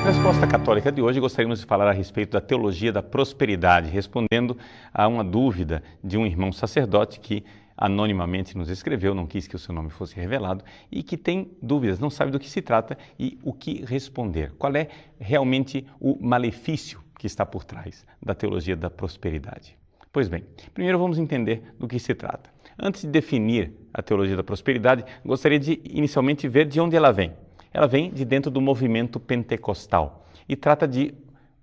Na resposta católica de hoje, gostaríamos de falar a respeito da teologia da prosperidade, respondendo a uma dúvida de um irmão sacerdote que anonimamente nos escreveu, não quis que o seu nome fosse revelado, e que tem dúvidas, não sabe do que se trata e o que responder. Qual é realmente o malefício que está por trás da teologia da prosperidade? Pois bem, primeiro vamos entender do que se trata. Antes de definir a teologia da prosperidade, gostaria de inicialmente ver de onde ela vem. Ela vem de dentro do movimento pentecostal e trata de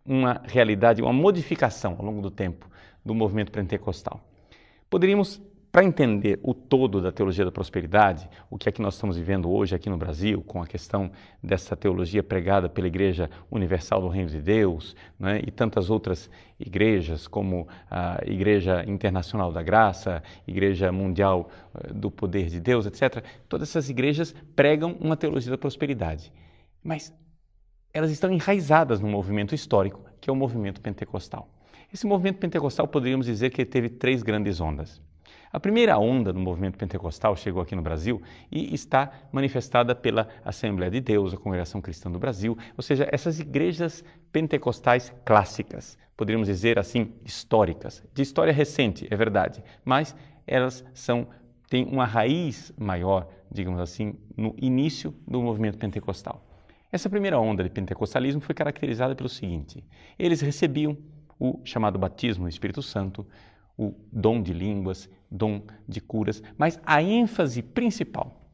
uma realidade, uma modificação ao longo do tempo do movimento pentecostal. Poderíamos, para entender o todo da teologia da prosperidade, o que é que nós estamos vivendo hoje aqui no Brasil, com a questão dessa teologia pregada pela Igreja Universal do Reino de Deus, né, e tantas outras igrejas, como a Igreja Internacional da Graça, Igreja Mundial do Poder de Deus, etc. Todas essas igrejas pregam uma teologia da prosperidade, mas elas estão enraizadas num movimento histórico, que é o movimento pentecostal. Esse movimento pentecostal, poderíamos dizer que teve 3 grandes ondas. A primeira onda do movimento pentecostal chegou aqui no Brasil e está manifestada pela Assembleia de Deus, a Congregação Cristã do Brasil, ou seja, essas igrejas pentecostais clássicas, poderíamos dizer assim, históricas, de história recente, é verdade, mas elas têm uma raiz maior, digamos assim, no início do movimento pentecostal. Essa primeira onda de pentecostalismo foi caracterizada pelo seguinte: eles recebiam o chamado batismo no Espírito Santo, o dom de línguas, dom de curas, mas a ênfase principal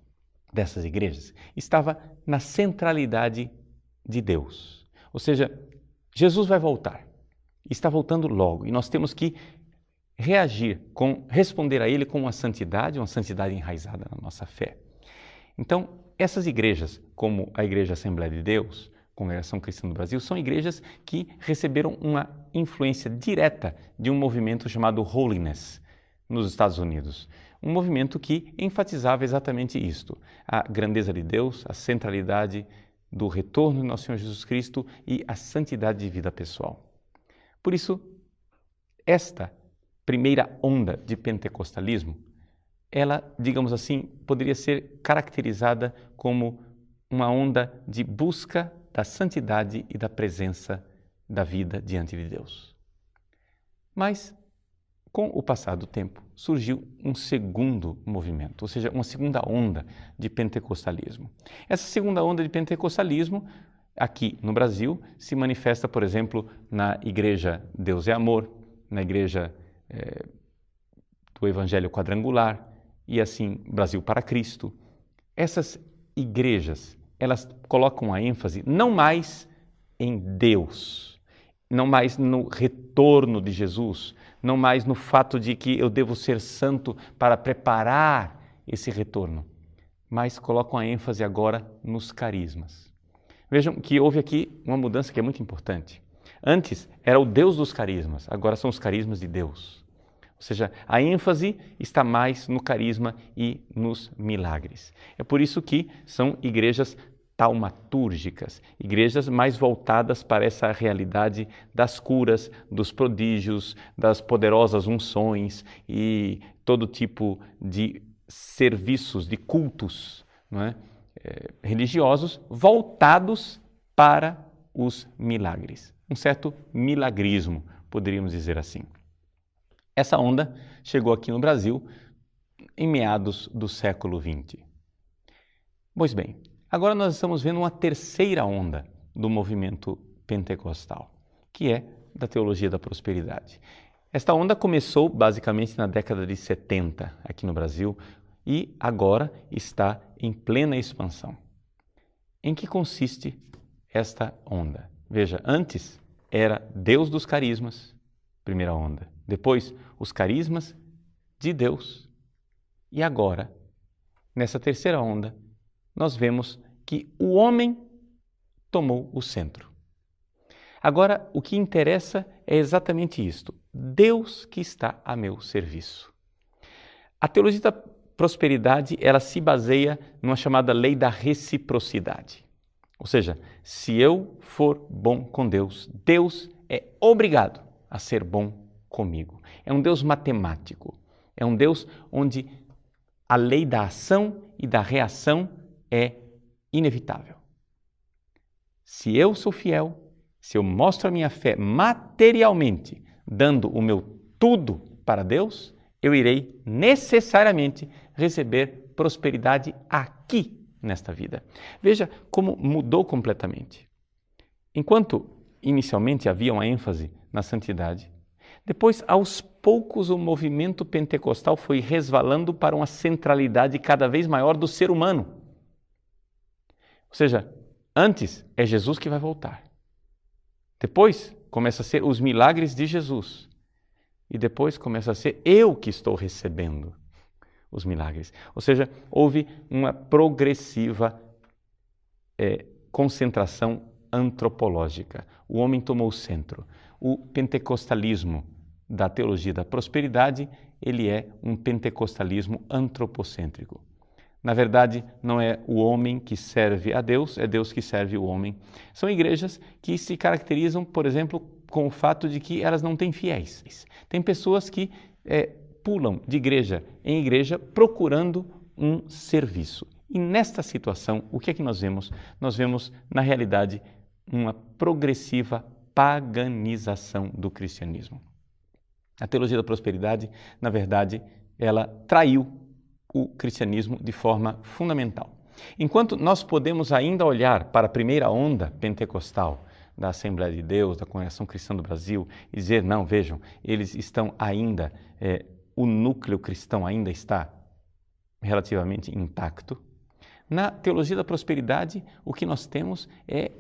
dessas igrejas estava na centralidade de Deus. Ou seja, Jesus vai voltar, está voltando logo, e nós temos que responder a Ele com uma santidade enraizada na nossa fé. Então, essas igrejas, como a Igreja Assembleia de Deus, Congregação Cristã do Brasil, são igrejas que receberam uma influência direta de um movimento chamado Holiness nos Estados Unidos. Um movimento que enfatizava exatamente isto: a grandeza de Deus, a centralidade do retorno de nosso Senhor Jesus Cristo e a santidade de vida pessoal. Por isso, esta primeira onda de pentecostalismo, ela, digamos assim, poderia ser caracterizada como uma onda de busca da santidade e da presença da vida diante de Deus. Mas, com o passar do tempo, surgiu um segundo movimento, ou seja, uma segunda onda de pentecostalismo. Essa segunda onda de pentecostalismo, aqui no Brasil, se manifesta, por exemplo, na Igreja Deus é Amor, na Igreja do Evangelho Quadrangular e assim Brasil para Cristo. Essas igrejas, elas colocam a ênfase não mais em Deus, não mais no retorno de Jesus, não mais no fato de que eu devo ser santo para preparar esse retorno, mas colocam a ênfase agora nos carismas. Vejam que houve aqui uma mudança que é muito importante. Antes era o Deus dos carismas, agora são os carismas de Deus. Ou seja, a ênfase está mais no carisma e nos milagres. É por isso que são igrejas taumatúrgicas, igrejas mais voltadas para essa realidade das curas, dos prodígios, das poderosas unções e todo tipo de serviços, de cultos, não é? Religiosos voltados para os milagres. Um certo milagrismo, poderíamos dizer assim. Essa onda chegou aqui no Brasil em meados do século XX. Pois bem, agora nós estamos vendo uma terceira onda do movimento pentecostal, que é da teologia da prosperidade. Esta onda começou basicamente na década de 70 aqui no Brasil e agora está em plena expansão. Em que consiste esta onda? Veja, antes era Deus dos carismas, primeira onda. Depois, os carismas de Deus. E agora, nessa terceira onda, nós vemos que o homem tomou o centro. Agora, o que interessa é exatamente isto: Deus que está a meu serviço. A teologia da prosperidade, ela se baseia numa chamada lei da reciprocidade. Ou seja, se eu for bom com Deus, Deus é obrigado a ser bom comigo. É um Deus matemático. É um Deus onde a lei da ação e da reação é inevitável. se eu sou fiel, se eu mostro a minha fé materialmente, dando o meu tudo para Deus, eu irei necessariamente receber prosperidade aqui nesta vida. Veja como mudou completamente. Enquanto inicialmente havia uma ênfase na santidade, depois, aos poucos, o movimento pentecostal foi resvalando para uma centralidade cada vez maior do ser humano. Ou seja, antes é Jesus que vai voltar. Depois começa a ser os milagres de Jesus. E depois começa a ser eu que estou recebendo os milagres. Ou seja, houve uma progressiva concentração antropológica. O homem tomou o centro. O pentecostalismo da teologia da prosperidade, ele é um pentecostalismo antropocêntrico. Na verdade, não é o homem que serve a Deus, é Deus que serve o homem. São igrejas que se caracterizam, por exemplo, com o fato de que elas não têm fiéis. Tem pessoas que pulam de igreja em igreja procurando um serviço. E nesta situação, o que é que nós vemos? Nós vemos, na realidade, uma progressiva paganização do cristianismo. A teologia da prosperidade, na verdade, ela traiu o cristianismo de forma fundamental. Enquanto nós podemos ainda olhar para a primeira onda pentecostal da Assembleia de Deus, da Congregação Cristã do Brasil, e dizer, não, vejam, eles estão ainda, o núcleo cristão ainda está relativamente intacto. Na teologia da prosperidade, o que nós temos é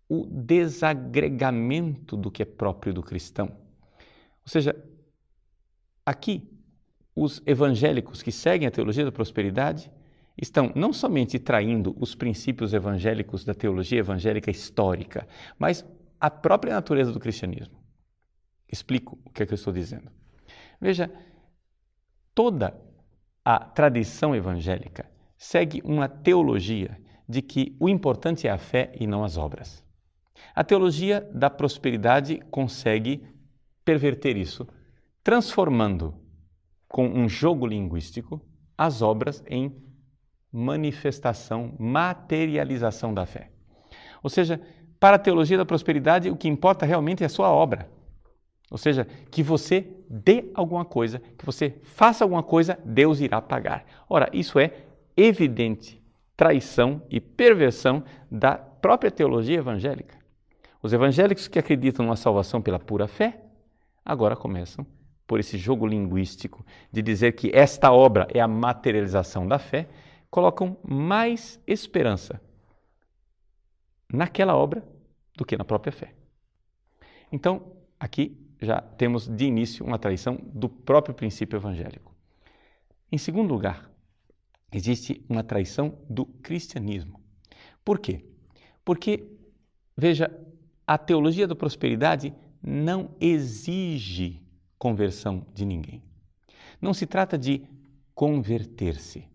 o desagregamento do que é próprio do cristão. Ou seja, aqui, os evangélicos que seguem a teologia da prosperidade estão não somente traindo os princípios evangélicos da teologia evangélica histórica, mas a própria natureza do cristianismo. Explico o que é que eu estou dizendo. Veja, toda a tradição evangélica segue uma teologia de que o importante é a fé e não as obras. A teologia da prosperidade consegue perverter isso, transformando com um jogo linguístico as obras em manifestação, materialização da fé. Ou seja, para a teologia da prosperidade, o que importa realmente é a sua obra. Ou seja, que você dê alguma coisa, que você faça alguma coisa, Deus irá pagar. Ora, isso é evidente traição e perversão da própria teologia evangélica. Os evangélicos que acreditam numa salvação pela pura fé, agora começam por esse jogo linguístico de dizer que esta obra é a materialização da fé, colocam mais esperança naquela obra do que na própria fé. Então, aqui já temos de início uma traição do próprio princípio evangélico. Em segundo lugar, existe uma traição do cristianismo. Por quê? Porque, veja, a teologia da prosperidade não exige conversão de ninguém. Não se trata de converter-se.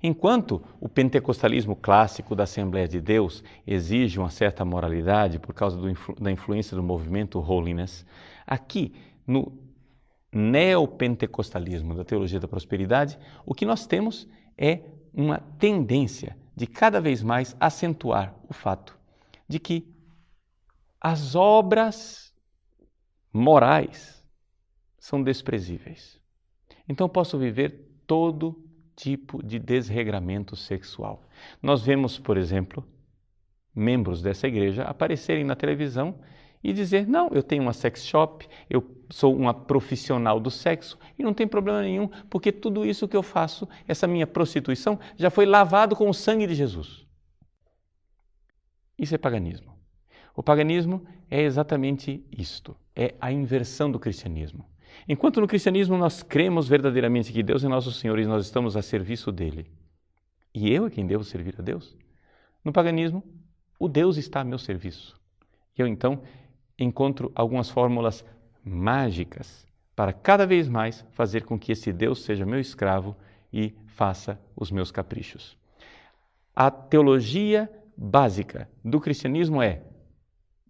Enquanto o pentecostalismo clássico da Assembleia de Deus exige uma certa moralidade por causa da influência do movimento Holiness, aqui no neopentecostalismo da teologia da prosperidade, o que nós temos é uma tendência de cada vez mais acentuar o fato de que as obras morais são desprezíveis. Então posso viver todo tipo de desregramento sexual. Nós vemos, por exemplo, membros dessa igreja aparecerem na televisão e dizer, não, eu tenho uma sex shop, eu sou uma profissional do sexo e não tem problema nenhum, porque tudo isso que eu faço, essa minha prostituição, já foi lavado com o sangue de Jesus. Isso é paganismo. O paganismo é exatamente isto, é a inversão do cristianismo. Enquanto no cristianismo nós cremos verdadeiramente que Deus é nosso Senhor e nós estamos a serviço dele, e eu é quem devo servir a Deus, no paganismo, o Deus está a meu serviço. Eu então encontro algumas fórmulas mágicas para cada vez mais fazer com que esse Deus seja meu escravo e faça os meus caprichos. A teologia básica do cristianismo é: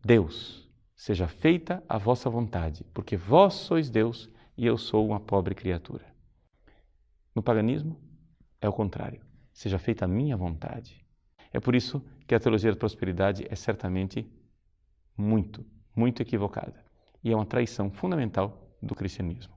Deus, seja feita a vossa vontade, porque vós sois Deus e eu sou uma pobre criatura. No paganismo, é o contrário. Seja feita a minha vontade. É por isso que a teologia da prosperidade é certamente muito equivocada e é uma traição fundamental do cristianismo.